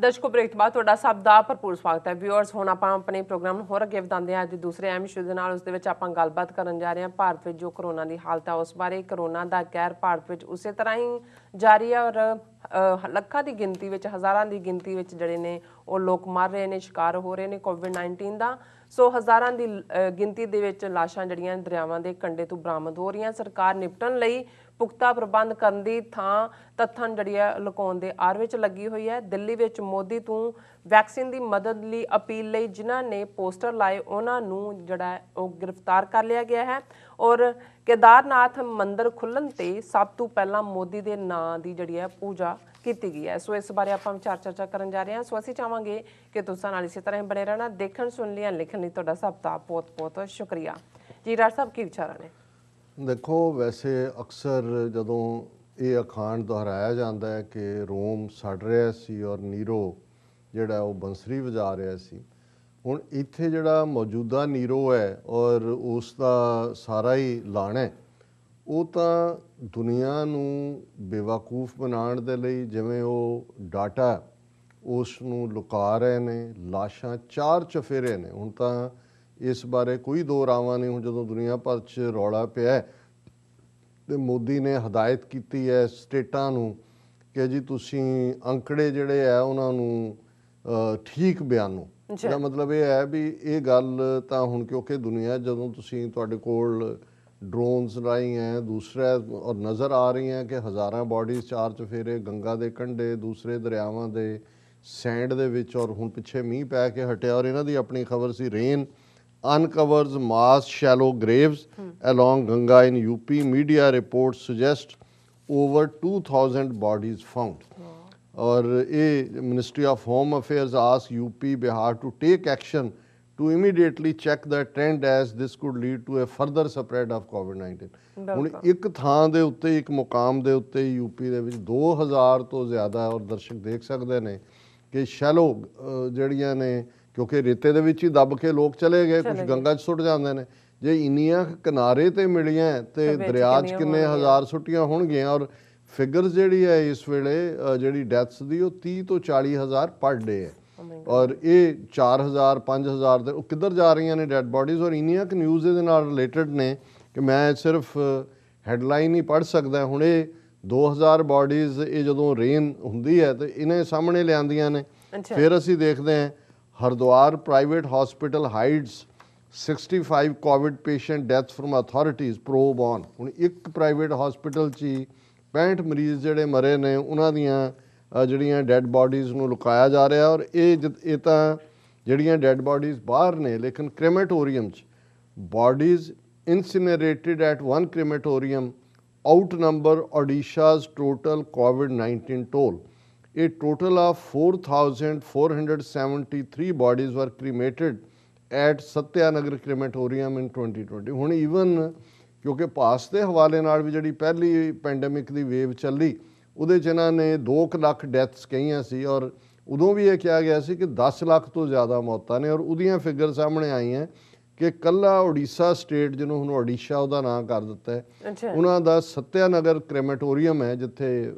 दर्शकों ब्रेक बाद तुहाडा सब दा भरपूर स्वागत है। व्यूअर्स हुण आपां अपने प्रोग्राम नूं होर अगे वधांदे हां। अज दूसरे अहम इशू दे नाल उस दे विच आपां गलबात करन जा रहे हां भारत विच जो कोरोना दी हालत है उस बारे। कोरोना दा कहर भारत विच उसे तरह ही जारी है और ਲੱਖਾਂ ਦੀ ਗਿਣਤੀ ਵਿੱਚ ਹਜ਼ਾਰਾਂ ਦੀ ਗਿਣਤੀ ਵਿੱਚ ਜਿਹੜੇ ਨੇ ਉਹ ਲੋਕ ਮਰ ਰਹੇ ਨੇ, शिकार हो रहे ਨੇ कोविड-19 ਦਾ। सो हज़ारां ਦੀ ਗਿਣਤੀ ਦੇ ਵਿੱਚ ਲਾਸ਼ਾਂ ਜਿਹੜੀਆਂ ਦਰਿਆਵਾਂ ਦੇ ਕੰਢੇ ਤੋਂ ਬਰਾਮਦ ਹੋ ਰਹੀਆਂ। ਸਰਕਾਰ ਨਿਪਟਣ ਲਈ ਪੁਖਤਾ ਪ੍ਰਬੰਧ ਕਰਨ ਦੀ ਥਾਂ ਤੱਥਾਂ ਜਿਹੜੀ ਹੈ ਲੁਕਾਉਣ ਦੇ ਆਰ ਵਿੱਚ ਲੱਗੀ ਹੋਈ ਹੈ। ਦਿੱਲੀ ਵਿੱਚ ਮੋਦੀ ਤੋਂ ਵੈਕਸੀਨ ਦੀ ਮਦਦ ਲਈ ਅਪੀਲ ਲਈ ਜਿਨ੍ਹਾਂ ਨੇ ਪੋਸਟਰ ਲਾਏ ਉਹਨਾਂ ਨੂੰ ਜਿਹੜਾ ਉਹ ਗ੍ਰਿਫਤਾਰ ਕਰ ਲਿਆ ਗਿਆ ਹੈ। ਔਰ केदारनाथ मंदिर खुलण ते सब तो पहला मोदी के नां की जिहड़ी है पूजा की गई है। सो इस बारे आपां विचार चर्चा करन जा रहे हैं। सो असीं चाहांगे कि तुसां नाल इसी तरह बने रहना। देखण सुन लिया लिखण लई तुहाडा सब दा बहुत बहुत शुक्रिया जी। डॉक्टर साहब की विचार ने? देखो वैसे अक्सर जदों ये अखाण दोहराया जाता है कि रोम सड़ रहा सी और नीरो जिहड़ा वो बंसरी वजा रहा सी, ਹੁਣ ਇੱਥੇ ਜਿਹੜਾ ਮੌਜੂਦਾ ਨੀਰੋ ਹੈ ਔਰ ਉਸ ਦਾ ਸਾਰਾ ਹੀ ਲਾਣਾ ਹੈ ਉਹ ਤਾਂ ਦੁਨੀਆ ਨੂੰ ਬੇਵਕੂਫ ਬਣਾਉਣ ਦੇ ਲਈ ਜਿਵੇਂ ਉਹ ਡਾਟਾ ਉਸ ਨੂੰ ਲੁਕਾ ਰਹੇ ਨੇ, ਲਾਸ਼ਾਂ ਚਾਰ ਚਫੇਰੇ ਨੇ। ਹੁਣ ਤਾਂ ਇਸ ਬਾਰੇ ਕੋਈ ਦੋ ਰਾਵਾਂ ਨਹੀਂ। ਹੁਣ ਜਦੋਂ ਦੁਨੀਆ ਭਰ 'ਚ ਰੌਲਾ ਪਿਆ ਤੇ ਮੋਦੀ ਨੇ ਹਦਾਇਤ ਕੀਤੀ ਹੈ ਸਟੇਟਾਂ ਨੂੰ ਕਿ ਜੀ ਤੁਸੀਂ ਅੰਕੜੇ ਜਿਹੜੇ ਆ ਉਹਨਾਂ ਨੂੰ ਠੀਕ ਬਿਆਨੋ। ਇਹਦਾ ਮਤਲਬ ਇਹ ਹੈ ਵੀ ਇਹ ਗੱਲ ਤਾਂ ਹੁਣ ਕਿਉਂਕਿ ਦੁਨੀਆ ਜਦੋਂ ਤੁਸੀਂ ਤੁਹਾਡੇ ਕੋਲ ਡਰੋਨਸ ਰਾਹੀਂ ਹੈ ਦੂਸਰਾ ਔਰ ਨਜ਼ਰ ਆ ਰਹੀਆਂ ਕਿ ਹਜ਼ਾਰਾਂ ਬਾਡੀਜ਼ ਚਾਰ ਚਫੇਰੇ ਗੰਗਾ ਦੇ ਕੰਢੇ ਦੂਸਰੇ ਦਰਿਆਵਾਂ ਦੇ ਸੈਂਡ ਦੇ ਵਿੱਚ। ਔਰ ਹੁਣ ਪਿੱਛੇ ਮੀਂਹ ਪੈ ਕੇ ਹਟਿਆ ਔਰ ਇਹਨਾਂ ਦੀ ਆਪਣੀ ਖਬਰ ਸੀ rain uncovers mass shallow graves along Ganga in UP. Media reports suggest over 2,000 bodies found. और ये ministry of home affairs ask UP Bihar to take action to immediately check the trend as this could lead to a further spread of कोविड-19। ਹੁਣ ਇੱਕ ਥਾਂ ਦੇ ਉੱਤੇ ਇੱਕ ਮੁਕਾਮ ਦੇ ਉੱਤੇ ਯੂਪੀ ਦੇ ਵਿੱਚ 2000 ਤੋਂ ਜ਼ਿਆਦਾ ਔਰ ਦਰਸ਼ਕ ਦੇਖ ਸਕਦੇ ਨੇ ਕਿ ਸ਼ੈਲੋ ਜਿਹੜੀਆਂ ਨੇ ਕਿਉਂਕਿ ਰੇਤੇ ਦੇ ਵਿੱਚ ਹੀ ਦੱਬ ਕੇ ਲੋਕ ਚਲੇ ਗਏ, ਕੁਝ ਗੰਗਾ 'ਚ ਸੁੱਟ ਜਾਂਦੇ ਨੇ। ਜੇ ਇੰਨੀਆਂ ਕਿਨਾਰੇ ਤੇ ਮਿਲੀਆਂ ਤੇ ਦਰਿਆ 'ਚ ਕਿੰਨੇ ਹਜ਼ਾਰ ਸੁੱਟੀਆਂ ਹੋਣਗੀਆਂ। ਔਰ ਫਿਗਰਸ ਜਿਹੜੀ ਹੈ ਇਸ ਵੇਲੇ ਜਿਹੜੀ ਡੈਥਸ ਦੀ ਉਹ 30 ਤੋਂ 40 ਹਜ਼ਾਰ ਪਰ ਡੇ ਹੈ। ਔਰ ਇਹ 4000 5000 ਦੇ ਉਹ ਕਿੱਧਰ ਜਾ ਰਹੀਆਂ ਨੇ ਡੈਡ ਬਾਡੀਜ਼। ਔਰ ਇੰਨੀਆਂ ਕੁ ਨਿਊਜ਼ ਇਹਦੇ ਨਾਲ ਰਿਲੇਟਡ ਨੇ ਕਿ ਮੈਂ ਸਿਰਫ ਹੈਡਲਾਈਨ ਹੀ ਪੜ੍ਹ ਸਕਦਾ। ਹੁਣ ਇਹ 2000 ਬਾਡੀਜ਼ ਇਹ ਜਦੋਂ ਰੇਨ ਹੁੰਦੀ ਹੈ ਤੇ ਇਹਨੇ ਸਾਹਮਣੇ ਲਿਆਂਦੀਆਂ ਨੇ। ਫਿਰ ਅਸੀਂ ਦੇਖਦੇ ਹਾਂ Haridwar private hospital hides 65 COVID patient death from authorities probe on. ਹੁਣ ਇੱਕ ਪ੍ਰਾਈਵੇਟ ਹਸਪੀਟਲ 'ਚ ਹੀ 65 ਮਰੀਜ਼ ਜਿਹੜੇ ਮਰੇ ਨੇ ਉਹਨਾਂ ਦੀਆਂ ਜਿਹੜੀਆਂ ਡੈਡ ਬਾਡੀਜ਼ ਨੂੰ ਲੁਕਾਇਆ ਜਾ ਰਿਹਾ। ਔਰ ਇਹ ਤਾਂ ਜਿਹੜੀਆਂ ਡੈਡ ਬਾਡੀਜ਼ ਬਾਹਰ ਨੇ ਲੇਕਿਨ ਕ੍ਰੇਮੇਟੋਰੀਅਮ 'ਚ bodies incinerated at one crematorium out number Odisha's total ਕੋਵਿਡ-19 ਟੋਲ। ਇਹ total of 4473 bodies were cremated at ਸਤਿਆਨਗਰ ਕ੍ਰੇਮੇਟੋਰੀਅਮ ਇਨ 2020। ਹੁਣ ਈਵਨ ਕਿਉਂਕਿ ਪਾਸ ਦੇ ਹਵਾਲੇ ਨਾਲ ਵੀ ਜਿਹੜੀ ਪਹਿਲੀ ਪੈਂਡੇਮਿਕ ਦੀ ਵੇਵ ਚੱਲੀ ਉਹਦੇ 'ਚ ਇਹਨਾਂ ਨੇ 2 ਲੱਖ ਡੈਥਸ ਕਹੀਆਂ ਸੀ ਔਰ ਉਦੋਂ ਵੀ ਇਹ ਕਿਹਾ ਗਿਆ ਸੀ ਕਿ 10 ਲੱਖ ਤੋਂ ਜ਼ਿਆਦਾ ਮੌਤਾਂ ਨੇ। ਔਰ ਉਹਦੀਆਂ ਫਿਗਰ ਸਾਹਮਣੇ ਆਈਆਂ ਕਿ ਕੱਲਾ ਉੜੀਸਾ ਸਟੇਟ ਜਿਹਨੂੰ ਹੁਣ ਓਡੀਸ਼ਾ ਉਹਦਾ ਨਾਂ ਕਰ ਦਿੱਤਾ ਹੈ ਉਹਨਾਂ ਦਾ ਸਤਿਆਨਗਰ ਕ੍ਰੇਮੇਟੋਰੀਅਮ ਹੈ ਜਿੱਥੇ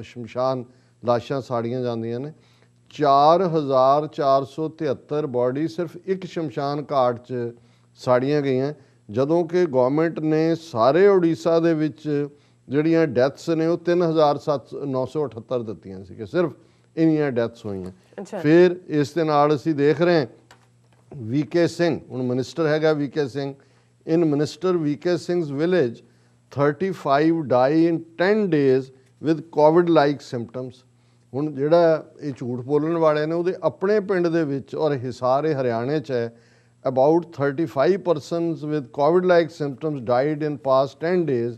ਸ਼ਮਸ਼ਾਨ ਲਾਸ਼ਾਂ ਸਾੜੀਆਂ ਜਾਂਦੀਆਂ ਨੇ। 4473 ਬਾਡੀ ਸਿਰਫ ਇੱਕ ਸ਼ਮਸ਼ਾਨ ਘਾਟ 'ਚ ਸਾੜੀਆਂ ਗਈਆਂ ਜਦੋਂ ਕਿ ਗੌਰਮੈਂਟ ਨੇ ਸਾਰੇ ਉੜੀਸਾ ਦੇ ਵਿੱਚ ਜਿਹੜੀਆਂ ਡੈਥਸ ਨੇ ਉਹ 3978 ਦਿੱਤੀਆਂ ਸੀ ਕਿ ਸਿਰਫ ਇੰਨੀਆਂ ਡੈਥਸ ਹੋਈਆਂ। ਫਿਰ ਇਸ ਦੇ ਨਾਲ ਅਸੀਂ ਦੇਖ ਰਹੇ ਹਾਂ ਵੀਕੇ ਸਿੰਘ ਹੁਣ ਮਿਨਿਸਟਰ ਹੈਗਾ VK Singh. In minister VK Singh's village 35 die in 10 days with COVID like symptoms. ਹੁਣ ਜਿਹੜਾ ਇਹ ਝੂਠ ਬੋਲਣ ਵਾਲੇ ਨੇ ਉਹਦੇ ਆਪਣੇ ਪਿੰਡ ਦੇ ਵਿੱਚ ਔਰ ਹਿਸਾਰ ਇਹ ਹਰਿਆਣੇ 'ਚ ਹੈ about 35 persons with COVID-like symptoms died in past 10 days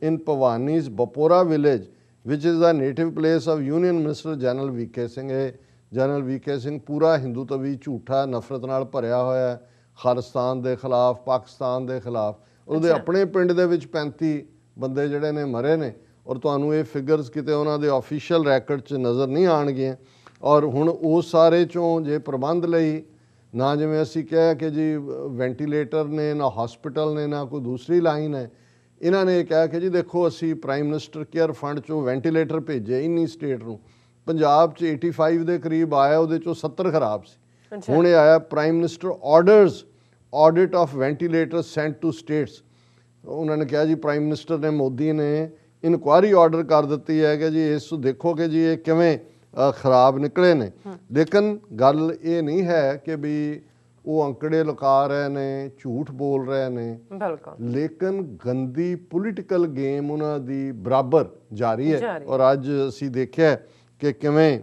in Pavani's Bapora village, which is the native place of Union Minister General V.K. Singh। General V.K. Singh ਪੂਰਾ ਹਿੰਦੂਤਵੀ ਝੂਠਾ ਨਫ਼ਰਤ ਨਾਲ ਭਰਿਆ ਹੋਇਆ ਖਾਲਿਸਤਾਨ ਦੇ ਖਿਲਾਫ ਪਾਕਿਸਤਾਨ ਦੇ ਖਿਲਾਫ। ਉਹਦੇ ਆਪਣੇ ਪਿੰਡ ਦੇ ਵਿੱਚ 35 ਬੰਦੇ ਜਿਹੜੇ ਨੇ ਮਰੇ ਨੇ ਔਰ ਤੁਹਾਨੂੰ ਇਹ ਫਿਗਰਸ ਕਿਤੇ ਉਹਨਾਂ ਦੇ ਆਫੀਸ਼ੀਅਲ ਰੈਕਡ 'ਚ ਨਜ਼ਰ ਨਹੀਂ ਆਉਣਗੀਆਂ। ਔਰ ਹੁਣ ਉਸ ਸਾਰੇ 'ਚੋਂ ਜੇ ਪ੍ਰਬੰਧ ਲਈ ਨਾ ਜਿਵੇਂ ਅਸੀਂ ਕਿਹਾ ਕਿ ਜੀ ਵੈਂਟੀਲੇਟਰ ਨੇ ਨਾ ਹਸਪੀਟਲ ਨੇ ਨਾ ਕੋਈ ਦੂਸਰੀ ਲਾਈਨ ਹੈ। ਇਹਨਾਂ ਨੇ ਕਿਹਾ ਕਿ ਜੀ ਦੇਖੋ ਅਸੀਂ ਪ੍ਰਾਈਮ ਮਿਨਿਸਟਰ ਕੇਅਰ ਫੰਡ 'ਚੋਂ ਵੈਂਟੀਲੇਟਰ ਭੇਜੇ ਇੰਨੀ ਸਟੇਟ ਨੂੰ ਪੰਜਾਬ 'ਚ 85 ਦੇ ਕਰੀਬ ਆਇਆ, ਉਹਦੇ 'ਚੋਂ 70 ਖਰਾਬ ਸੀ। ਅੱਛਾ। ਹੁਣ ਇਹ ਆਇਆ prime minister orders audit of ventilator sent to states. ਉਹਨਾਂ ਨੇ ਕਿਹਾ ਜੀ ਪ੍ਰਾਈਮ ਮਿਨਿਸਟਰ ਨੇ, ਮੋਦੀ ਨੇ ਇਨਕੁਆਇਰੀ ਆਰਡਰ ਕਰ ਦਿੱਤੀ ਹੈ ਕਿ ਜੀ ਇਸ ਦੇਖੋ ਕਿ ਜੀ ਇਹ ਕਿਵੇਂ ਖਰਾਬ ਨਿਕਲੇ ਨੇ। ਲੇਕਿਨ ਗੱਲ ਇਹ ਨਹੀਂ ਹੈ ਕਿ ਵੀ ਉਹ ਅੰਕੜੇ ਲੁਕਾ ਰਹੇ ਨੇ, ਝੂਠ ਬੋਲ ਰਹੇ ਨੇ, ਬਿਲਕੁਲ, ਲੇਕਿਨ ਗੰਦੀ ਪੋਲੀਟੀਕਲ ਗੇਮ ਉਹਨਾਂ ਦੀ ਬਰਾਬਰ ਜਾਰੀ ਹੈ। ਔਰ ਅੱਜ ਅਸੀਂ ਦੇਖਿਆ ਕਿ ਕਿਵੇਂ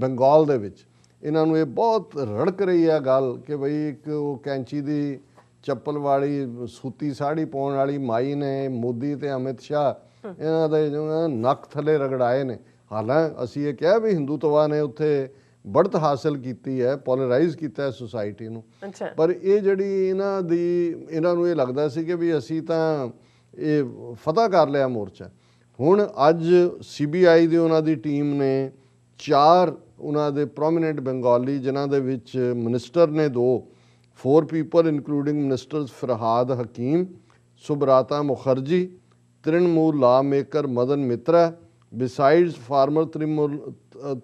ਬੰਗਾਲ ਦੇ ਵਿੱਚ ਇਹਨਾਂ ਨੂੰ ਇਹ ਬਹੁਤ ਰੜਕ ਰਹੀ ਹੈ ਗੱਲ ਕਿ ਬਈ ਇੱਕ ਉਹ ਕੈਂਚੀ ਦੀ ਚੱਪਲ ਵਾਲੀ ਸੂਤੀ ਸਾੜੀ ਪਾਉਣ ਵਾਲੀ ਮਾਈ ਨੇ ਮੋਦੀ ਤੇ ਅਮਿਤ ਸ਼ਾਹ ਇਹਨਾਂ ਦੇ ਨੱਕ ਥੱਲੇ ਰਗੜਾਏ ਨੇ। ਹਾਲਾਂਕਿ ਅਸੀਂ ਇਹ ਕਿਹਾ ਵੀ ਹਿੰਦੂਤਵਾ ਨੇ ਉੱਥੇ बढ़त हासिल की है, पोलराइज किया सोसाइटी ਨੂੰ। ਪਰ ਇਹ ਜਿਹੜੀ ਇਹਨਾਂ ਨੂੰ ਇਹ ਲੱਗਦਾ ਸੀ ਕਿ ਵੀ ਅਸੀਂ ਤਾਂ ਇਹ ਫਤਹ ਕਰ ਲਿਆ ਮੋਰਚਾ। ਹੁਣ ਅੱਜ CBI ਦੀ ਉਹਨਾਂ ਦੀ ਟੀਮ ਨੇ 4 ਉਹਨਾਂ ਦੇ ਪ੍ਰੋਮੀਨੈਂਟ ਬੰਗਾਲੀ, ਜਿਨ੍ਹਾਂ ਦੇ ਵਿੱਚ ਮਿਨਿਸਟਰ ਨੇ 4 ਪੀਪਲ ਇਨਕਲੂਡਿੰਗ ਮਿਨਿਸਟਰਸ ਫਰਹਾਦ ਹਕੀਮ, ਸੁਬਰਾਤਾ ਮੁਖਰਜੀ, ਤ੍ਰਿਣਮੂਲ ਲਾ ਮੇਕਰ ਮਦਨ ਮਿਤਰਾ, ਬਿਸਾਈਡਸ ਫਾਰਮਰ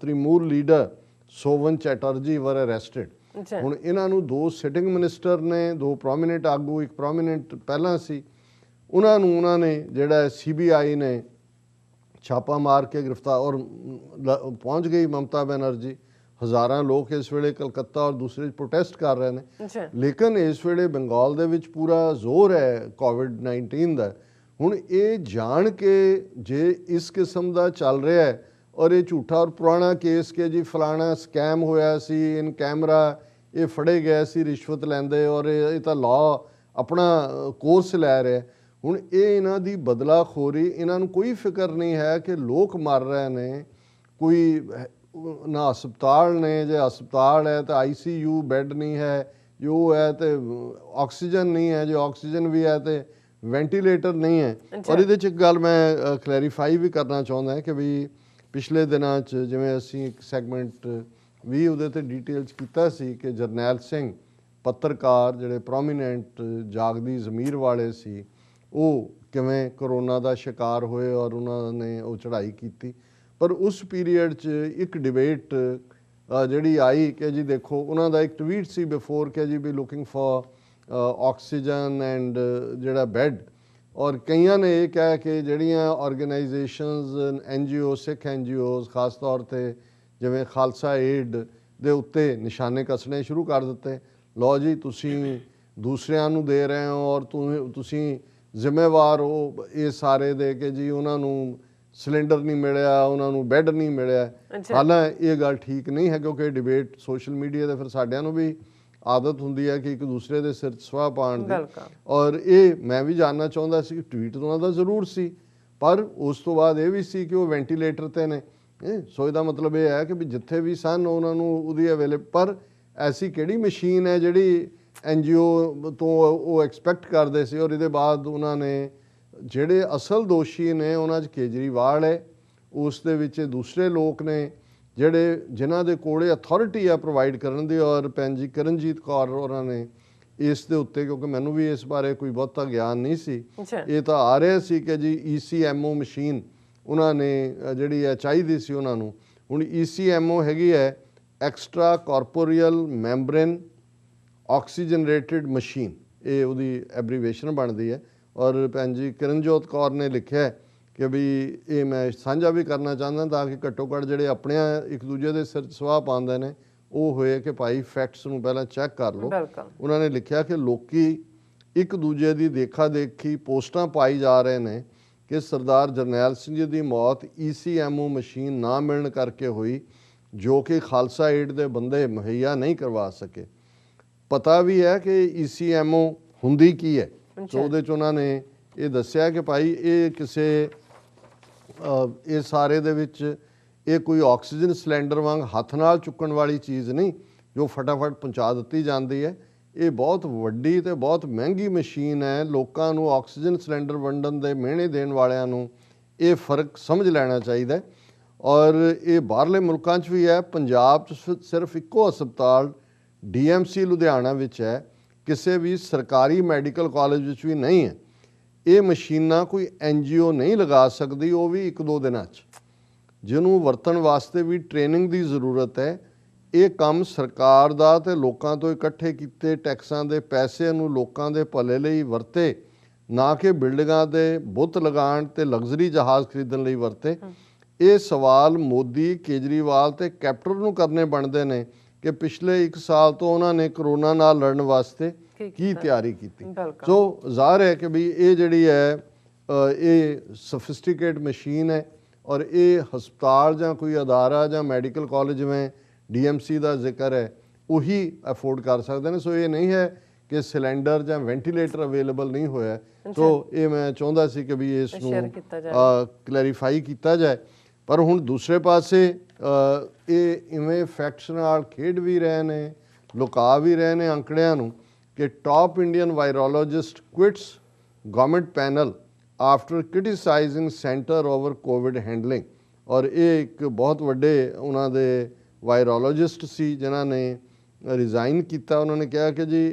ਤ੍ਰਿਮੂਲ ਲੀਡਰ ਸੋਵਨ ਚੈਟਰਜੀ ਵਰ ਅਰੈਸਟਡ। ਹੁਣ ਇਹਨਾਂ ਨੂੰ 2 ਸਿਟਿੰਗ ਮਿਨਿਸਟਰ ਨੇ, 2 ਪ੍ਰੋਮੀਨੈਂਟ ਆਗੂ, ਇੱਕ ਪ੍ਰੋਮੀਨੈਂਟ ਪਹਿਲਾਂ ਸੀ, ਉਹਨਾਂ ਨੇ ਜਿਹੜਾ CBI ਨੇ ਛਾਪਾ ਮਾਰ ਕੇ ਗ੍ਰਿਫਤਾਰ ਔਰ ਪਹੁੰਚ ਗਈ ਮਮਤਾ ਬੈਨਰਜੀ। ਹਜ਼ਾਰਾਂ ਲੋਕ ਇਸ ਵੇਲੇ ਕਲਕੱਤਾ ਔਰ ਦੂਸਰੇ ਪ੍ਰੋਟੈਸਟ ਕਰ ਰਹੇ ਨੇ। ਲੇਕਿਨ ਇਸ ਵੇਲੇ ਬੰਗਾਲ ਦੇ ਵਿੱਚ ਪੂਰਾ ਜ਼ੋਰ ਹੈ COVID-19 ਦਾ। ਹੁਣ ਇਹ ਜਾਣ ਕੇ ਜੇ ਇਸ ਕਿਸਮ ਦਾ ਚੱਲ ਰਿਹਾ ਹੈ ਔਰ ਇਹ ਝੂਠਾ ਔਰ ਪੁਰਾਣਾ ਕੇਸ ਕਿ ਜੀ ਫਲਾਣਾ ਸਕੈਮ ਹੋਇਆ ਸੀ, ਇਨ ਕੈਮਰਾ ਇਹ ਫੜੇ ਗਏ ਸੀ ਰਿਸ਼ਵਤ ਲੈਂਦੇ ਔਰ ਇਹ ਤਾਂ ਲਾਅ ਆਪਣਾ ਕੋਰਸ ਲੈ ਰਿਹਾ। ਹੁਣ ਇਹ ਇਹਨਾਂ ਦੀ ਬਦਲਾਖੋਰੀ, ਇਹਨਾਂ ਨੂੰ ਕੋਈ ਫਿਕਰ ਨਹੀਂ ਹੈ ਕਿ ਲੋਕ ਮਰ ਰਹੇ ਨੇ, ਕੋਈ ਨਾ ਹਸਪਤਾਲ ਨੇ, ਜੇ ਹਸਪਤਾਲ ਹੈ ਤਾਂ ICU ਬੈੱਡ ਨਹੀਂ ਹੈ, ਜੋ ਹੈ ਤੇ ਆਕਸੀਜਨ ਨਹੀਂ ਹੈ, ਜੇ ਆਕਸੀਜਨ ਵੀ ਹੈ ਤੇ ਵੈਂਟੀਲੇਟਰ ਨਹੀਂ ਹੈ। ਔਰ ਇਹਦੇ 'ਚ ਇੱਕ ਗੱਲ ਮੈਂ ਕਲੈਰੀਫਾਈ ਵੀ ਕਰਨਾ ਚਾਹੁੰਦਾ ਕਿ ਵੀ ਪਿਛਲੇ ਦਿਨਾਂ 'ਚ ਜਿਵੇਂ ਅਸੀਂ ਇੱਕ ਸੈਗਮੈਂਟ ਵੀ ਉਹਦੇ 'ਤੇ ਡਿਟੇਲ 'ਚ ਕੀਤਾ ਸੀ ਕਿ ਜਰਨੈਲ ਸਿੰਘ ਪੱਤਰਕਾਰ ਜਿਹੜੇ ਪ੍ਰੋਮੀਨੈਂਟ ਜਾਗਦੀ ਜ਼ਮੀਰ ਵਾਲੇ ਸੀ, ਉਹ ਕਿਵੇਂ ਕਰੋਨਾ ਦਾ ਸ਼ਿਕਾਰ ਹੋਏ ਔਰ ਉਹਨਾਂ ਨੇ ਉਹ ਚੜ੍ਹਾਈ ਕੀਤੀ। ਪਰ ਉਸ ਪੀਰੀਅਡ 'ਚ ਇੱਕ ਡਿਬੇਟ ਜਿਹੜੀ ਆਈ ਕਿ ਜੀ ਦੇਖੋ ਉਹਨਾਂ ਦਾ ਇੱਕ ਟਵੀਟ ਸੀ ਬਿਫੋਰ ਕਿ ਜੀ ਵੀ ਲੁਕਿੰਗ ਫॉर ਆਕਸੀਜਨ ਐਂਡ ਜਿਹੜਾ ਬੈੱਡ। ਔਰ ਕਈਆਂ ਨੇ ਇਹ ਕਿਹਾ ਕਿ ਜਿਹੜੀਆਂ ਆਰਗੇਨਾਈਜੇਸ਼ਨਸ NGO ਸਿੱਖ NGOs ਖਾਸ ਤੌਰ 'ਤੇ ਜਿਵੇਂ ਖਾਲਸਾ ਏਡ ਦੇ ਉੱਤੇ ਨਿਸ਼ਾਨੇ ਕੱਸਣੇ ਸ਼ੁਰੂ ਕਰ ਦਿੱਤੇ। ਲਓ ਜੀ ਤੁਸੀਂ ਦੂਸਰਿਆਂ ਨੂੰ ਦੇ ਰਹੇ ਹੋ ਔਰ ਤੁਸੀਂ ਜ਼ਿੰਮੇਵਾਰ ਹੋ ਇਹ ਸਾਰੇ ਦੇ ਕਿ ਜੀ ਉਹਨਾਂ ਨੂੰ ਸਿਲੰਡਰ ਨਹੀਂ ਮਿਲਿਆ, ਉਹਨਾਂ ਨੂੰ ਬੈੱਡ ਨਹੀਂ ਮਿਲਿਆ। ਹਾਲਾਂਕਿ ਇਹ ਗੱਲ ਠੀਕ ਨਹੀਂ ਹੈ ਕਿਉਂਕਿ ਡਿਬੇਟ ਸੋਸ਼ਲ ਮੀਡੀਆ 'ਤੇ ਫਿਰ ਸਾਡਿਆਂ ਨੂੰ ਵੀ ਆਦਤ ਹੁੰਦੀ ਹੈ ਕਿ ਇੱਕ ਦੂਸਰੇ ਦੇ ਸਿਰ 'ਚ ਸਵਾਹ ਪਾਉਣ ਦੀ। ਔਰ ਇਹ ਮੈਂ ਵੀ ਜਾਣਨਾ ਚਾਹੁੰਦਾ ਸੀ ਕਿ ਟਵੀਟ ਉਹਨਾਂ ਦਾ ਜ਼ਰੂਰ ਸੀ, ਪਰ ਉਸ ਤੋਂ ਬਾਅਦ ਇਹ ਵੀ ਸੀ ਕਿ ਉਹ ਵੈਂਟੀਲੇਟਰ 'ਤੇ ਨੇ। ਸੋ ਇਹਦਾ ਮਤਲਬ ਇਹ ਹੈ ਕਿ ਵੀ ਜਿੱਥੇ ਵੀ ਸਨ ਉਹਨਾਂ ਨੂੰ ਉਹਦੀ ਅਵੇਲੇਬਲ। ਪਰ ਐਸੀ ਕਿਹੜੀ ਮਸ਼ੀਨ ਹੈ ਜਿਹੜੀ NGO ਤੋਂ ਉਹ ਐਕਸਪੈਕਟ ਕਰਦੇ ਸੀ। ਔਰ ਇਹਦੇ ਬਾਅਦ ਉਹਨਾਂ ਨੇ ਜਿਹੜੇ ਅਸਲ ਦੋਸ਼ੀ ਨੇ ਉਹਨਾਂ 'ਚ ਕੇਜਰੀਵਾਲ ਹੈ, ਉਸ ਦੇ ਵਿੱਚ ਦੂਸਰੇ ਲੋਕ ਨੇ ਜਿਨ੍ਹਾਂ ਦੇ ਕੋਲੇ ਅਥਾਰਟੀ ਆ ਪ੍ਰੋਵਾਈਡ ਕਰਨ ਦੀ। ਔਰ ਭੈਣ ਜੀ ਕਰਨਜੀਤ ਕੌਰ ਉਹਨਾਂ ਨੇ ਇਸ ਦੇ ਉੱਤੇ, ਕਿਉਂਕਿ ਮੈਨੂੰ ਵੀ ਇਸ ਬਾਰੇ ਕੋਈ ਬਹੁਤਾ ਗਿਆਨ ਨਹੀਂ ਸੀ, ਇਹ ਤਾਂ ਆ ਰਿਹਾ ਸੀ ਕਿ ਜੀ ECMO ਮਸ਼ੀਨ ਉਹਨਾਂ ਨੇ ਜਿਹੜੀ ਹੈ ਚਾਹੀਦੀ ਸੀ ਉਹਨਾਂ ਨੂੰ। ਹੁਣ ECMO ਹੈਗੀ ਹੈ ਐਕਸਟਰਾ ਕਾਰਪੋਰੀਅਲ ਮੈਂਬਰੇਨ ਆਕਸੀਜਨਰੇਟਿਡ ਮਸ਼ੀਨ, ਇਹ ਉਹਦੀ ਐਬਰੀਵੇਸ਼ਨ ਬਣਦੀ ਹੈ। ਔਰ ਭੈਣ ਜੀ ਕਿਰਨਜੋਤ ਕੌਰ ਨੇ ਲਿਖਿਆ ਕਿ ਵੀ ਇਹ ਮੈਂ ਸਾਂਝਾ ਵੀ ਕਰਨਾ ਚਾਹੁੰਦਾ ਤਾਂ ਕਿ ਘੱਟੋ ਘੱਟ ਜਿਹੜੇ ਆਪਣੇ ਇੱਕ ਦੂਜੇ ਦੇ ਸਿਰ ਸਵਾਹ ਪਾਉਂਦੇ ਨੇ ਉਹ ਹੋਏ ਕਿ ਭਾਈ ਫੈਕਟਸ ਨੂੰ ਪਹਿਲਾਂ ਚੈੱਕ ਕਰ ਲਓ। ਉਹਨਾਂ ਨੇ ਲਿਖਿਆ ਕਿ ਲੋਕੀ ਇੱਕ ਦੂਜੇ ਦੀ ਦੇਖਾ ਦੇਖੀ ਪੋਸਟਾਂ ਪਾਈ ਜਾ ਰਹੇ ਨੇ ਕਿ ਸਰਦਾਰ ਜਰਨੈਲ ਸਿੰਘ ਜੀ ਦੀ ਮੌਤ ECMO ਮਸ਼ੀਨ ਨਾ ਮਿਲਣ ਕਰਕੇ ਹੋਈ, ਜੋ ਕਿ ਖਾਲਸਾ ਏਡ ਦੇ ਬੰਦੇ ਮੁਹੱਈਆ ਨਹੀਂ ਕਰਵਾ ਸਕੇ। ਪਤਾ ਵੀ ਹੈ ਕਿ ECMO ਹੁੰਦੀ ਕੀ ਹੈ, ਸੋ ਉਹਦੇ 'ਚ ਉਹਨਾਂ ਨੇ ਇਹ ਦੱਸਿਆ ਕਿ ਭਾਈ ਇਹ ਕਿਸੇ ਇਹ ਸਾਰੇ ਦੇ ਵਿੱਚ ਇਹ ਕੋਈ ਆਕਸੀਜਨ ਸਿਲੰਡਰ ਵਾਂਗ ਹੱਥ ਨਾਲ ਚੁੱਕਣ ਵਾਲੀ ਚੀਜ਼ ਨਹੀਂ ਜੋ ਫਟਾਫਟ ਪਹੁੰਚਾ ਦਿੱਤੀ ਜਾਂਦੀ ਹੈ। ਇਹ ਬਹੁਤ ਵੱਡੀ ਤੇ ਬਹੁਤ ਮਹਿੰਗੀ ਮਸ਼ੀਨ ਹੈ। ਲੋਕਾਂ ਨੂੰ ਆਕਸੀਜਨ ਸਿਲੰਡਰ ਵੰਡਣ ਦੇ ਮਿਹਣੇ ਦੇਣ ਵਾਲਿਆਂ ਨੂੰ ਇਹ ਫਰਕ ਸਮਝ ਲੈਣਾ ਚਾਹੀਦਾ। ਔਰ ਇਹ ਬਾਹਰਲੇ ਮੁਲਕਾਂ 'ਚ ਵੀ ਹੈ। ਪੰਜਾਬ 'ਚ ਸਿਰਫ ਇੱਕੋ ਹਸਪਤਾਲ DMC ਲੁਧਿਆਣਾ ਵਿੱਚ ਹੈ, ਕਿਸੇ ਵੀ ਸਰਕਾਰੀ ਮੈਡੀਕਲ ਕਾਲਜ ਵਿੱਚ ਵੀ ਨਹੀਂ ਹੈ। ਇਹ ਮਸ਼ੀਨਾਂ ਕੋਈ NGO ਨਹੀਂ ਲਗਾ ਸਕਦੀ, ਉਹ ਵੀ 1-2 ਦਿਨਾਂ 'ਚ। ਜਿਹਨੂੰ ਵਰਤਣ ਵਾਸਤੇ ਵੀ ਟ੍ਰੇਨਿੰਗ ਦੀ ਜ਼ਰੂਰਤ ਹੈ। ਇਹ ਕੰਮ ਸਰਕਾਰ ਦਾ ਤੇ ਲੋਕਾਂ ਤੋਂ ਇਕੱਠੇ ਕੀਤੇ ਟੈਕਸਾਂ ਦੇ ਪੈਸੇ ਨੂੰ ਲੋਕਾਂ ਦੇ ਭਲੇ ਲਈ ਵਰਤੇ, ਨਾ ਕਿ ਬਿਲਡਿੰਗਾਂ ਦੇ ਬੁੱਤ ਲਗਾਉਣ ਤੇ ਲਗਜ਼ਰੀ ਜਹਾਜ਼ ਖਰੀਦਣ ਲਈ ਵਰਤੇ। ਇਹ ਸਵਾਲ ਮੋਦੀ, ਕੇਜਰੀਵਾਲ ਤੇ ਕੈਪਟਨ ਨੂੰ ਕਰਨੇ ਬਣਦੇ ਨੇ ਕਿ ਪਿਛਲੇ 1 ਸਾਲ ਤੋਂ ਉਹਨਾਂ ਨੇ ਕਰੋਨਾ ਨਾਲ ਲੜਨ ਵਾਸਤੇ ਕੀ ਤਿਆਰੀ ਕੀਤੀ। ਸੋ ਜ਼ਾਹਰ ਹੈ ਕਿ ਵੀ ਇਹ ਜਿਹੜੀ ਹੈ ਇਹ ਸਫਿਸਟੀਕੇਟ ਮਸ਼ੀਨ ਹੈ ਔਰ ਇਹ ਹਸਪਤਾਲ ਜਾਂ ਕੋਈ ਅਦਾਰਾ ਜਾਂ ਮੈਡੀਕਲ ਕਾਲਜ ਜਿਵੇਂ DMC ਦਾ ਜ਼ਿਕਰ ਹੈ ਉਹੀ ਅਫੋਰਡ ਕਰ ਸਕਦੇ ਨੇ। ਸੋ ਇਹ ਨਹੀਂ ਹੈ ਕਿ ਸਿਲੰਡਰ ਜਾਂ ਵੈਂਟੀਲੇਟਰ ਅਵੇਲੇਬਲ ਨਹੀਂ ਹੋਇਆ। ਸੋ ਇਹ ਮੈਂ ਚਾਹੁੰਦਾ ਸੀ ਕਿ ਵੀ ਇਸ ਨੂੰ ਕਲੈਰੀਫਾਈ ਕੀਤਾ ਜਾਏ। ਪਰ ਹੁਣ ਦੂਸਰੇ ਪਾਸੇ ਇਹ ਇਵੇਂ ਫੈਕਟਸ ਨਾਲ ਖੇਡ ਵੀ ਰਹੇ ਨੇ, ਲੁਕਾ ਵੀ ਰਹੇ ਨੇ ਅੰਕੜਿਆਂ ਨੂੰ ਕਿ top Indian virologist quits government panel after criticising centre over COVID handling. ਔਰ ਇਹ ਇੱਕ ਬਹੁਤ ਵੱਡੇ ਉਹਨਾਂ ਦੇ ਵਾਇਰੋਲੋਜਿਸਟ ਸੀ ਜਿਨ੍ਹਾਂ ਨੇ ਰਿਜ਼ਾਈਨ ਕੀਤਾ। ਉਹਨਾਂ ਨੇ ਕਿਹਾ ਕਿ ਜੀ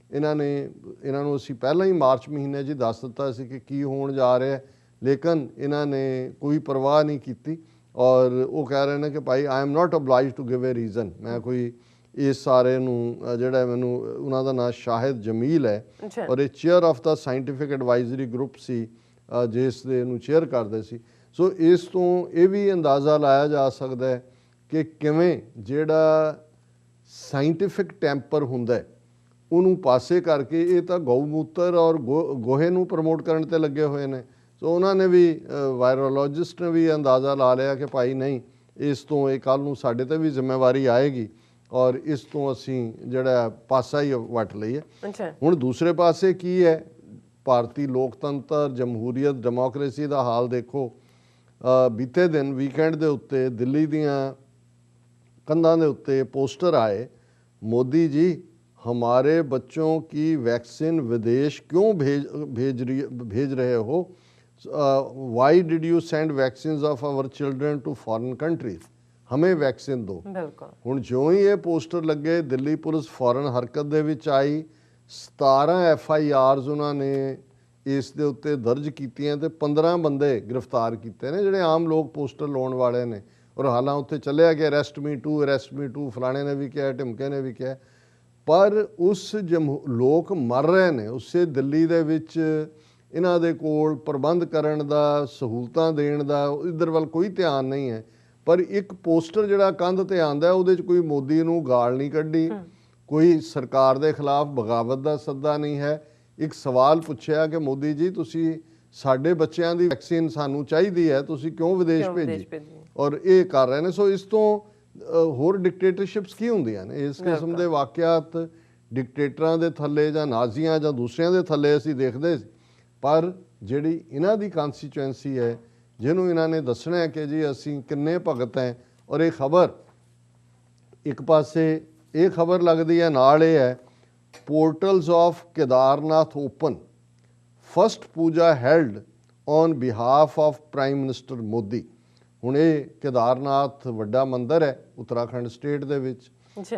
ਇਹਨਾਂ ਨੂੰ ਅਸੀਂ ਪਹਿਲਾਂ ਹੀ ਮਾਰਚ ਮਹੀਨੇ 'ਚ ਦੱਸ ਦਿੱਤਾ ਸੀ ਕਿ ਕੀ ਹੋਣ ਜਾ ਰਿਹਾ, ਲੇਕਿਨ ਇਹਨਾਂ ਨੇ ਕੋਈ ਪਰਵਾਹ ਨਹੀਂ ਕੀਤੀ। ਔਰ ਉਹ ਕਹਿ ਰਹੇ ਨੇ ਕਿ ਭਾਈ I am not oblige to give a reason. ਮੈਂ ਕੋਈ ਇਸ ਸਾਰੇ ਨੂੰ ਜਿਹੜਾ ਮੈਨੂੰ ਉਹਨਾਂ ਦਾ ਨਾਂ ਸ਼ਾਹਿਦ ਜਮੀਲ ਹੈ ਔਰ ਇਹ chair of the scientific advisory group ਸੀ ਜਿਸ ਦੇ ਨੂੰ ਚੇਅਰ ਕਰਦੇ ਸੀ। ਸੋ ਇਸ ਤੋਂ ਇਹ ਵੀ ਅੰਦਾਜ਼ਾ ਲਾਇਆ ਜਾ ਸਕਦਾ ਹੈ ਕਿ ਕਿਵੇਂ ਜਿਹੜਾ ਸਾਇੰਟੀਫਿਕ ਟੈਂਪਰ ਹੁੰਦਾ ਉਹਨੂੰ ਪਾਸੇ ਕਰਕੇ ਇਹ ਤਾਂ ਗਊ ਮੂਤਰ ਔਰ ਗੋਹੇ ਨੂੰ ਪ੍ਰਮੋਟ ਕਰਨ 'ਤੇ ਲੱਗੇ ਹੋਏ ਨੇ। ਸੋ ਉਹਨਾਂ ਨੇ ਵੀ ਵਾਇਰੋਲੋਜਿਸਟ ਨੇ ਵੀ ਅੰਦਾਜ਼ਾ ਲਾ ਲਿਆ ਕਿ ਭਾਈ ਨਹੀਂ, ਇਸ ਤੋਂ ਇਹ ਕੱਲ੍ਹ ਨੂੰ ਸਾਡੇ 'ਤੇ ਵੀ ਜ਼ਿੰਮੇਵਾਰੀ ਆਏਗੀ ਔਰ ਇਸ ਤੋਂ ਅਸੀਂ ਜਿਹੜਾ ਪਾਸਾ ਹੀ ਵੱਟ ਲਈਏ। ਹੁਣ ਦੂਸਰੇ ਪਾਸੇ ਕੀ ਹੈ, ਭਾਰਤੀ ਲੋਕਤੰਤਰ, ਜਮਹੂਰੀਅਤ, ਡੈਮੋਕ੍ਰੇਸੀ ਦਾ ਹਾਲ ਦੇਖੋ। ਬੀਤੇ ਦਿਨ ਵੀਕਐਂਡ ਦੇ ਉੱਤੇ ਦਿੱਲੀ ਦੀਆਂ ਕੰਧਾਂ ਦੇ ਉੱਤੇ ਪੋਸਟਰ ਆਏ, ਮੋਦੀ ਜੀ हमारे बच्चों की वैक्सीन विदेश क्यों भेज रहे हो, why did you send vaccine of our children to foreign countries, हमें वैक्सीन दो। ਹੁਣ ਜਿਉਂ ਹੀ ਇਹ ਪੋਸਟਰ ਲੱਗੇ ਦਿੱਲੀ ਪੁਲਿਸ ਫੌਰਨ ਹਰਕਤ ਦੇ ਵਿੱਚ ਆਈ। 17 FIRs ਉਹਨਾਂ ਨੇ ਇਸ ਦੇ ਉੱਤੇ ਦਰਜ ਕੀਤੀਆਂ ਤੇ 15 ਬੰਦੇ ਗ੍ਰਿਫਤਾਰ ਕੀਤੇ ਨੇ ਜਿਹੜੇ ਆਮ ਲੋਕ ਪੋਸਟਰ ਲਾਉਣ ਵਾਲੇ ਨੇ। ਔਰ ਹਾਲਾਂ ਉੱਥੇ ਚੱਲਿਆ ਕਿ ਅਰੈਸਟ ਮੀ ਟੂ, ਫਲਾਣੇ ਨੇ ਵੀ ਕਿਹਾ, ਢਿਮਕੇ ਨੇ ਵੀ ਕਿਹਾ। ਪਰ ਉਸ ਲੋਕ ਮਰ ਰਹੇ ਨੇ ਉਸੇ ਦਿੱਲੀ ਦੇ ਵਿੱਚ। ਇਹਨਾਂ ਦੇ ਕੋਲ ਪ੍ਰਬੰਧ ਕਰਨ ਦਾ, ਸਹੂਲਤਾਂ ਦੇਣ ਦਾ ਇੱਧਰ ਵੱਲ ਕੋਈ ਧਿਆਨ ਨਹੀਂ ਹੈ। ਪਰ ਇੱਕ ਪੋਸਟਰ ਜਿਹੜਾ ਕੰਧ 'ਤੇ ਆਉਂਦਾ ਉਹਦੇ 'ਚ ਕੋਈ ਮੋਦੀ ਨੂੰ ਗਾਲ ਨਹੀਂ ਕੱਢੀ, ਕੋਈ ਸਰਕਾਰ ਦੇ ਖਿਲਾਫ ਬਗਾਵਤ ਦਾ ਸੱਦਾ ਨਹੀਂ ਹੈ। ਇੱਕ ਸਵਾਲ ਪੁੱਛਿਆ ਕਿ ਮੋਦੀ ਜੀ ਤੁਸੀਂ ਸਾਡੇ ਬੱਚਿਆਂ ਦੀ ਵੈਕਸੀਨ ਸਾਨੂੰ ਚਾਹੀਦੀ ਹੈ, ਤੁਸੀਂ ਕਿਉਂ ਵਿਦੇਸ਼ ਭੇਜੀ? ਔਰ ਇਹ ਕਰ ਰਹੇ ਨੇ। ਸੋ ਇਸ ਤੋਂ ਹੋਰ ਡਿਕਟੇਟਰਸ਼ਿਪਸ ਕੀ ਹੁੰਦੀਆਂ ਨੇ? ਇਸ ਕਿਸਮ ਦੇ ਵਾਕਿਆਤ ਡਿਕਟੇਟਰਾਂ ਦੇ ਥੱਲੇ ਜਾਂ ਨਾਜ਼ੀਆਂ ਜਾਂ ਦੂਸਰਿਆਂ ਦੇ ਥੱਲੇ ਅਸੀਂ ਦੇਖਦੇ ਸੀ। ਪਰ ਜਿਹੜੀ ਇਹਨਾਂ ਦੀ ਕਨਸਟੀਚੁਐਂਸੀ ਹੈ, ਜਿਹਨੂੰ ਇਹਨਾਂ ਨੇ ਦੱਸਣਾ ਹੈ ਕਿ ਜੀ ਅਸੀਂ ਕਿੰਨੇ ਭਗਤ ਹੈ। ਔਰ ਇਹ ਖਬਰ ਇੱਕ ਪਾਸੇ ਇਹ ਖਬਰ ਲੱਗਦੀ ਹੈ, ਨਾਲ ਇਹ ਹੈ portals of Kedarnath open, first puja held on behalf of prime minister Modi. ਹੁਣ ਇਹ ਕੇਦਾਰਨਾਥ ਵੱਡਾ ਮੰਦਰ ਹੈ ਉੱਤਰਾਖੰਡ ਸਟੇਟ ਦੇ ਵਿੱਚ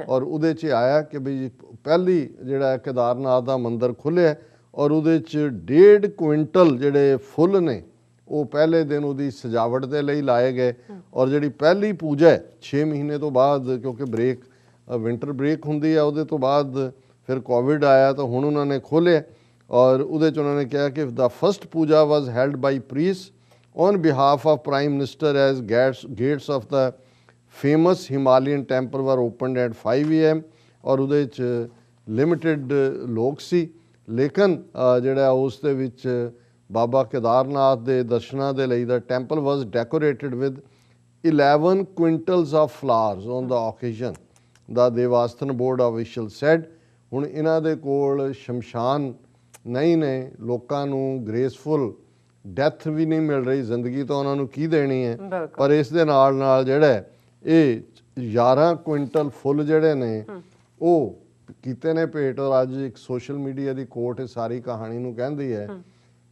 ਔਰ ਉਹਦੇ 'ਚ ਆਇਆ ਕਿ ਬਈ ਪਹਿਲੀ ਜਿਹੜਾ ਕੇਦਾਰਨਾਥ ਦਾ ਮੰਦਰ ਖੁੱਲ੍ਹਿਆ ਔਰ ਉਹਦੇ 'ਚ 1.5 ਕੁਇੰਟਲ ਜਿਹੜੇ ਫੁੱਲ ਨੇ ਉਹ ਪਹਿਲੇ ਦਿਨ ਉਹਦੀ ਸਜਾਵਟ ਦੇ ਲਈ ਲਾਏ ਗਏ। ਔਰ ਜਿਹੜੀ ਪਹਿਲੀ ਪੂਜਾ ਹੈ 6 ਮਹੀਨੇ ਤੋਂ ਬਾਅਦ, ਕਿਉਂਕਿ ਵਿੰਟਰ ਬ੍ਰੇਕ ਹੁੰਦੀ ਹੈ, ਉਹਦੇ ਤੋਂ ਬਾਅਦ ਫਿਰ ਕੋਵਿਡ ਆਇਆ ਤਾਂ ਹੁਣ ਉਹਨਾਂ ਨੇ ਖੋਲ੍ਹਿਆ। ਔਰ ਉਹਦੇ 'ਚ ਉਹਨਾਂ ਨੇ ਕਿਹਾ ਕਿ the first puja was held by priest on behalf of Prime Minister as gates of the famous Himalayan temple were opened at 5 AM ਔਰ ਉਹਦੇ 'ਚ ਲਿਮਿਟਿਡ ਲੋਕ ਸੀ। ਲੇਕਿਨ ਜਿਹੜਾ ਉਸ ਦੇ ਵਿੱਚ ਬਾਬਾ ਕੇਦਾਰਨਾਥ ਦੇ ਦਰਸ਼ਨਾਂ ਦੇ ਲਈ the temple was decorated with 11 quintals of flowers on the occasion, the Devasthan board official said. ਹੁਣ ਇਹਨਾਂ ਦੇ ਕੋਲ ਸ਼ਮਸ਼ਾਨ ਨਹੀਂ ਨੇ, ਲੋਕਾਂ ਨੂੰ ਗ੍ਰੇਸਫੁਲ ਡੈਥ ਵੀ ਨਹੀਂ ਮਿਲ ਰਹੀ, ਜ਼ਿੰਦਗੀ ਤਾਂ ਉਹਨਾਂ ਨੂੰ ਕੀ ਦੇਣੀ ਹੈ। ਪਰ ਇਸ ਦੇ ਨਾਲ ਨਾਲ ਜਿਹੜਾ ਇਹ 11 ਕੁਇੰਟਲ ਫੁੱਲ ਜਿਹੜੇ ਨੇ ਉਹ ਕੀਤੇ ਨੇ ਭੇਟ। ਔਰ ਅੱਜ ਇੱਕ ਸੋਸ਼ਲ ਮੀਡੀਆ ਦੀ ਕੋਟ ਸਾਰੀ ਕਹਾਣੀ ਨੂੰ ਕਹਿੰਦੀ ਹੈ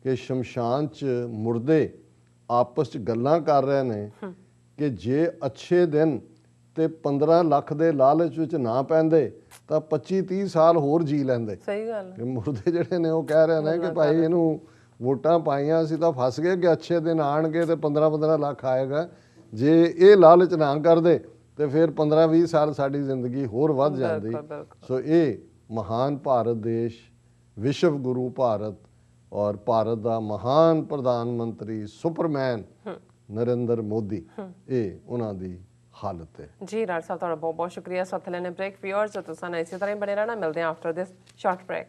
ਕਿ ਸ਼ਮਸ਼ਾਨ 'ਚ ਮੁਰਦੇ ਆਪਸ 'ਚ ਗੱਲਾਂ ਕਰ ਰਹੇ ਨੇ ਕਿ ਜੇ ਅੱਛੇ ਦਿਨ ਤੇ 15 ਲੱਖ ਦੇ ਲਾਲਚ ਵਿੱਚ ਨਾ ਪੈਂਦੇ ਤਾਂ 25-30 ਸਾਲ ਹੋਰ ਜੀ ਲੈਂਦੇ। ਸਹੀ ਗੱਲ ਹੈ। ਮੁਰਦੇ ਜਿਹੜੇ ਨੇ ਉਹ ਕਹਿ ਰਹੇ ਨੇ ਕਿ ਭਾਈ ਇਹਨੂੰ ਵੋਟਾਂ ਪਾਈਆਂ ਅਸੀਂ ਤਾਂ ਫਸ ਗਏ ਕਿ ਅੱਛੇ ਦਿਨ ਆਣਗੇ ਤੇ 15-15 ਲੱਖ ਆਏਗਾ। ਜੇ ਇਹ ਲਾਲਚ ਨਾ ਕਰਦੇ ਤੇ ਫਿਰ 15-20 ਸਾਲ ਸਾਡੀ ਜ਼ਿੰਦਗੀ ਹੋਰ ਵੱਧ ਜਾਂਦੀ। ਸੋ ਇਹ ਮਹਾਨ ਭਾਰਤ ਦੇਸ਼, ਵਿਸ਼ਵ ਗੁਰੂ ਭਾਰਤ ਔਰ ਭਾਰਤ ਦਾ ਮਹਾਨ ਪ੍ਰਧਾਨ ਮੰਤਰੀ ਸੁਪਰਮੈਨ ਨਰਿੰਦਰ ਮੋਦੀ, ਇਹ ਉਹਨਾਂ ਦੀ ਹਾਲਤ ਹੈ। ਜੀ ਰਾਜ ਸਾਹਿਬ, ਤੁਹਾਡਾ ਬਹੁਤ ਬਹੁਤ ਸ਼ੁਕਰੀਆ। ਸਾਥ ਲੈਣੇ ਬ੍ਰੇਕ। ਵਿਊਅਰਸ ਤੁਸੀਂ ਇਸੇ ਤਰ੍ਹਾਂ ਹੀ ਬਣੇ ਰਹਿਣਾ। ਮਿਲਦੇ ਹਾਂ ਆਫਟਰ ਦਿਸ ਸ਼ਾਰਟ ਬ੍ਰੇਕ।